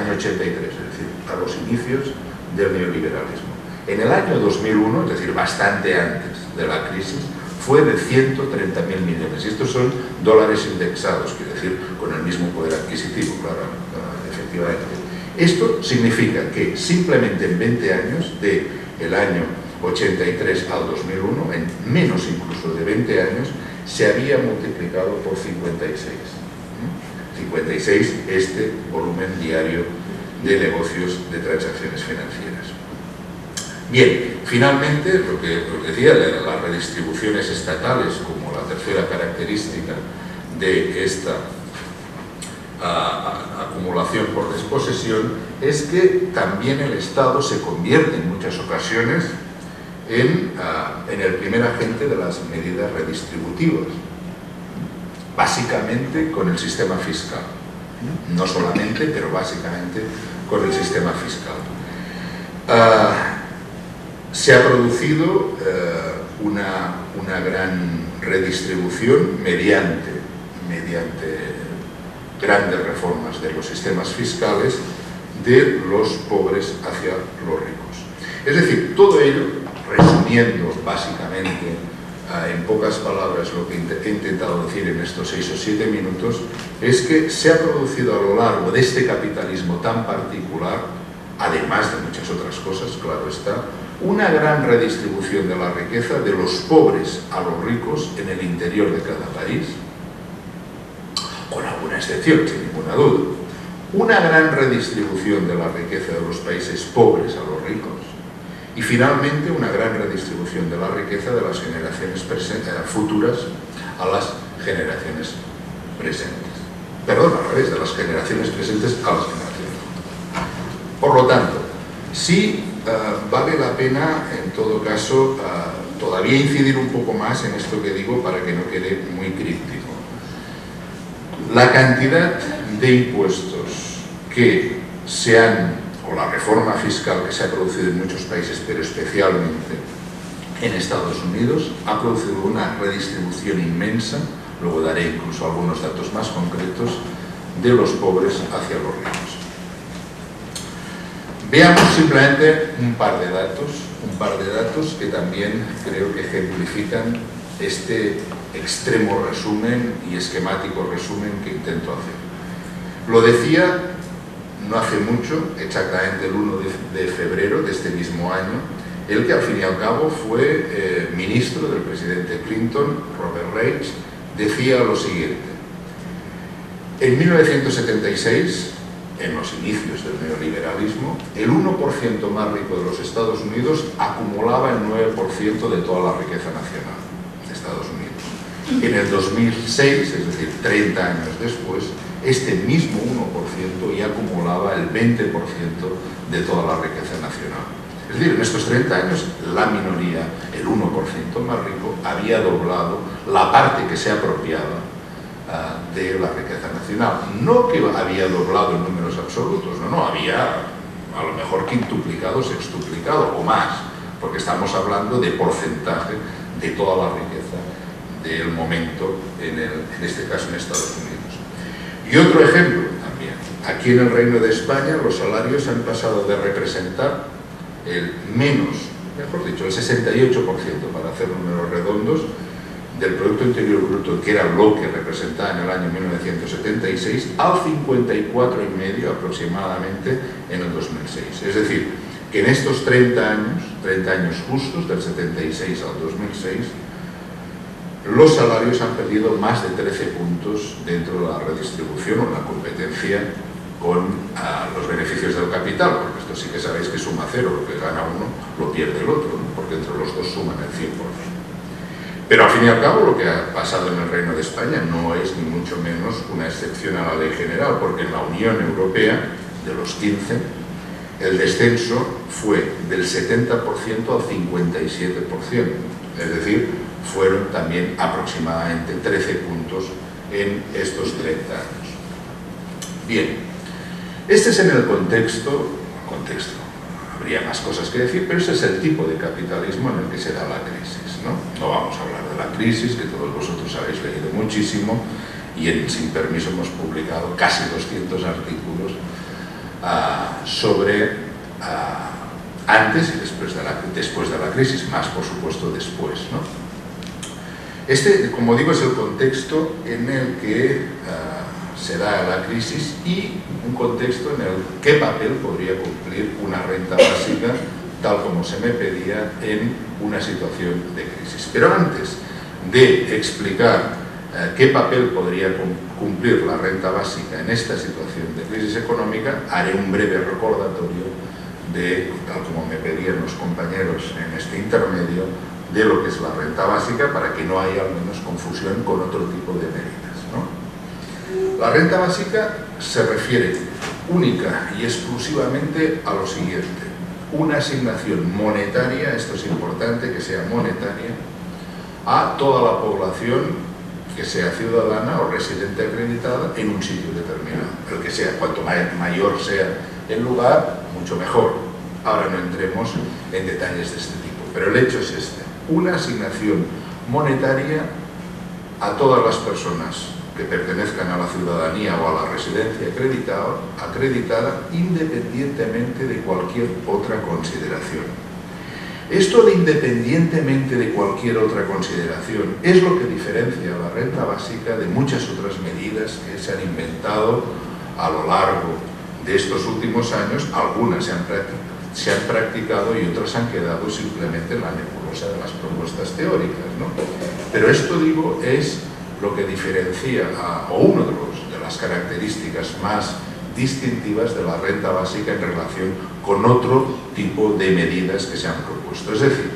año 83, es decir, a los inicios del neoliberalismo. En el año 2001, es decir, bastante antes de la crisis, fue de 130.000 millones. Y estos son dólares indexados, quiere decir, con el mismo poder adquisitivo, claro, efectivamente. Esto significa que simplemente en 20 años, del año 83 al 2001, en menos incluso de 20 años, se había multiplicado por 56. 56 este volumen diario de negocios de transacciones financieras. Bien, finalmente, lo que os decía, las redistribuciones estatales como la tercera característica de esta acumulación por desposesión es que también el Estado se convierte en muchas ocasiones en el primer agente de las medidas redistributivas, básicamente con el sistema fiscal. No solamente, pero básicamente con el sistema fiscal. Se ha producido una gran redistribución mediante grandes reformas de los sistemas fiscales de los pobres hacia los ricos. Es decir, todo ello, resumiendo básicamente en pocas palabras lo que he intentado decir en estos 6 o 7 minutos, es que se ha producido a lo largo de este capitalismo tan particular, además de muchas otras cosas, claro está, una gran redistribución de la riqueza de los pobres a los ricos en el interior de cada país, con alguna excepción, sin ninguna duda. Una gran redistribución de la riqueza de los países pobres a los ricos y finalmente una gran redistribución de la riqueza de las generaciones futuras a las generaciones presentes. Perdón, al revés, de las generaciones presentes a las generaciones futuras. Por lo tanto, sí vale la pena, en todo caso, todavía incidir un poco más en esto que digo para que no quede muy críptico. La cantidad de impuestos que se han, o la reforma fiscal que se ha producido en muchos países, pero especialmente en Estados Unidos, ha producido una redistribución inmensa, luego daré incluso algunos datos más concretos, de los pobres hacia los ricos. Veamos simplemente un par de datos que también creo que ejemplifican este extremo resumen y esquemático resumen que intento hacer. Lo decía no hace mucho, exactamente el 1 de febrero de este mismo año, el que al fin y al cabo fue ministro del presidente Clinton, Robert Reich, decía lo siguiente: en 1976, en los inicios del neoliberalismo, el 1% más rico de los Estados Unidos acumulaba el 9% de toda la riqueza nacional de Estados Unidos. En el 2006, es decir, 30 años después, este mismo 1% ya acumulaba el 20% de toda la riqueza nacional. Es decir, en estos 30 años, la minoría, el 1% más rico, había doblado la parte que se apropiaba de la riqueza nacional. No que había doblado en números absolutos, no, había a lo mejor quintuplicado, sextuplicado o más, porque estamos hablando de porcentaje de toda la riqueza del momento, en este caso en Estados Unidos. Y otro ejemplo también, aquí en el Reino de España los salarios han pasado de representar el 68%, para hacer números redondos, del Producto Interior Bruto, que era lo que representaba en el año 1976, al 54,5% aproximadamente en el 2006. Es decir, que en estos 30 años justos, del 76 al 2006, los salarios han perdido más de 13 puntos dentro de la redistribución o la competencia con los beneficios del capital, porque esto sí que sabéis que suma cero, lo que gana uno lo pierde el otro, ¿no? Porque entre los dos suman el 100%. Pero al fin y al cabo lo que ha pasado en el Reino de España no es ni mucho menos una excepción a la ley general, porque en la Unión Europea, de los 15, el descenso fue del 70% al 57%, es decir, fueron también aproximadamente 13 puntos en estos 30 años. Bien, este es en el contexto, habría más cosas que decir, pero ese es el tipo de capitalismo en el que se da la crisis, ¿no? No vamos a hablar de la crisis, que todos vosotros habéis leído muchísimo, y Sin Permiso hemos publicado casi 200 artículos sobre antes y después de la crisis, más por supuesto después, ¿no? Este, como digo, es el contexto en el que se da la crisis y un contexto en el que papel podría cumplir una renta básica tal como se me pedía en una situación de crisis. Pero antes de explicar qué papel podría cumplir la renta básica en esta situación de crisis económica, haré un breve recordatorio de, tal como me pedían los compañeros en este intermedio, de lo que es la renta básica para que no haya al menos confusión con otro tipo de medidas, ¿no? La renta básica se refiere única y exclusivamente a lo siguiente: una asignación monetaria, esto es importante que sea monetaria, a toda la población que sea ciudadana o residente acreditada en un sitio determinado. El que sea, cuanto mayor sea el lugar, mucho mejor. Ahora no entremos en detalles de este tipo, pero el hecho es este: una asignación monetaria a todas las personas que pertenezcan a la ciudadanía o a la residencia acreditada, independientemente de cualquier otra consideración. Esto de independientemente de cualquier otra consideración es lo que diferencia la renta básica de muchas otras medidas que se han inventado a lo largo de estos últimos años. Algunas se han practicado y otras han quedado simplemente en la nebulosa de las propuestas teóricas, ¿no? Pero esto, digo, es lo que diferencia o una de las características más distintivas de la renta básica en relación con otro tipo de medidas que se han propuesto. Es decir,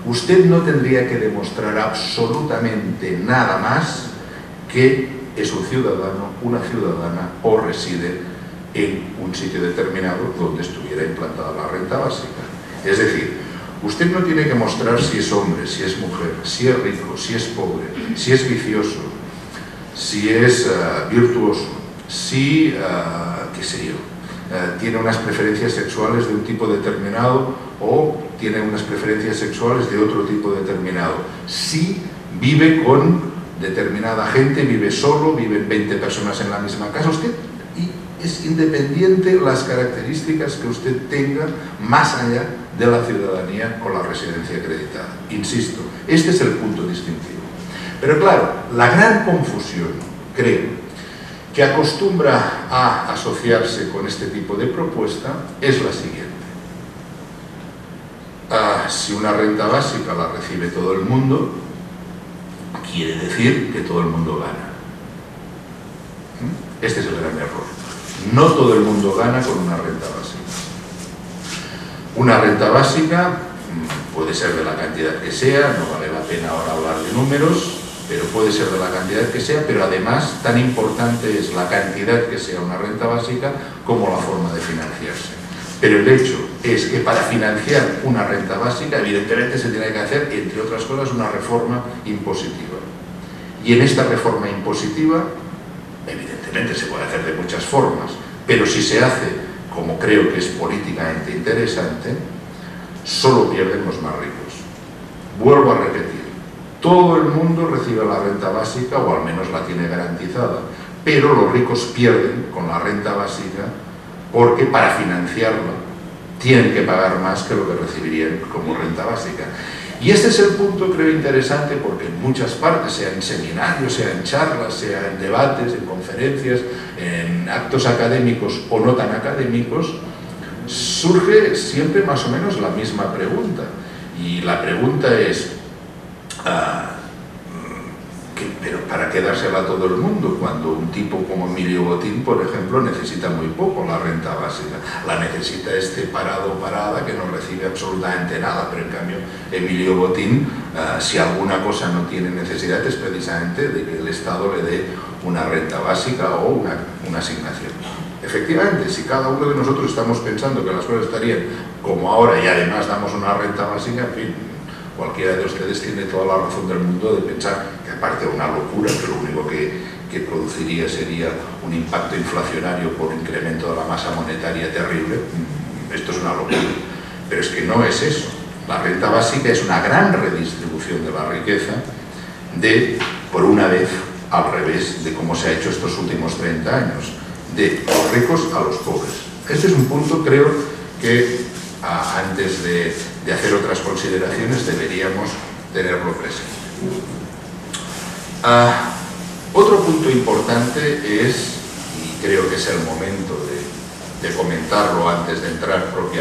usted no tendría que demostrar absolutamente nada más que es un ciudadano, una ciudadana o reside en un sitio determinado donde estuviera implantada la renta básica. Es decir, usted no tiene que mostrar si es hombre, si es mujer, si es rico, si es pobre, si es vicioso, si es virtuoso, si, qué sé yo, tiene unas preferencias sexuales de un tipo determinado o tiene unas preferencias sexuales de otro tipo determinado, si vive con determinada gente, vive solo, viven 20 personas en la misma casa. Usted es independiente las características que usted tenga más allá de la ciudadanía con la residencia acreditada. Insisto, este es el punto distintivo. Pero claro, la gran confusión, creo, que acostumbra a asociarse con este tipo de propuesta es la siguiente. Si una renta básica la recibe todo el mundo, quiere decir que todo el mundo gana. Este es el gran error. No todo el mundo gana con una renta básica. Una renta básica puede ser de la cantidad que sea, no vale la pena ahora hablar de números, pero puede ser de la cantidad que sea, pero además tan importante es la cantidad que sea una renta básica como la forma de financiarse. Pero el hecho es que para financiar una renta básica, evidentemente se tiene que hacer, entre otras cosas, una reforma impositiva. Y en esta reforma impositiva, evidentemente se puede hacer de muchas formas, pero si se hace, como creo que es políticamente interesante, solo pierden los más ricos. Vuelvo a repetir, todo el mundo recibe la renta básica, o al menos la tiene garantizada, pero los ricos pierden con la renta básica porque para financiarla tienen que pagar más que lo que recibirían como renta básica. Y este es el punto, creo, interesante, porque en muchas partes, sea en seminarios, sea en charlas, sea en debates, en conferencias, en actos académicos o no tan académicos, surge siempre más o menos la misma pregunta. Y la pregunta es, ¿pero para qué dársela a todo el mundo cuando un tipo como Emilio Botín, por ejemplo, necesita muy poco la renta básica? La necesita este parado o parada que no recibe absolutamente nada, pero en cambio Emilio Botín, si alguna cosa no tiene necesidad, es precisamente de que el Estado le dé una renta básica o una asignación. Efectivamente, si cada uno de nosotros estamos pensando que las cosas estarían como ahora y además damos una renta básica, en fin, cualquiera de ustedes tiene toda la razón del mundo de pensar que, aparte de una locura, que lo único que produciría sería un impacto inflacionario por incremento de la masa monetaria terrible, esto es una locura. Pero es que no es eso. La renta básica es una gran redistribución de la riqueza por una vez, al revés de cómo se ha hecho estos últimos 30 años, de los ricos a los pobres. Este es un punto, creo, que antes de hacer otras consideraciones deberíamos tenerlo presente. Otro punto importante es, y creo que es el momento de comentarlo antes de entrar propiamente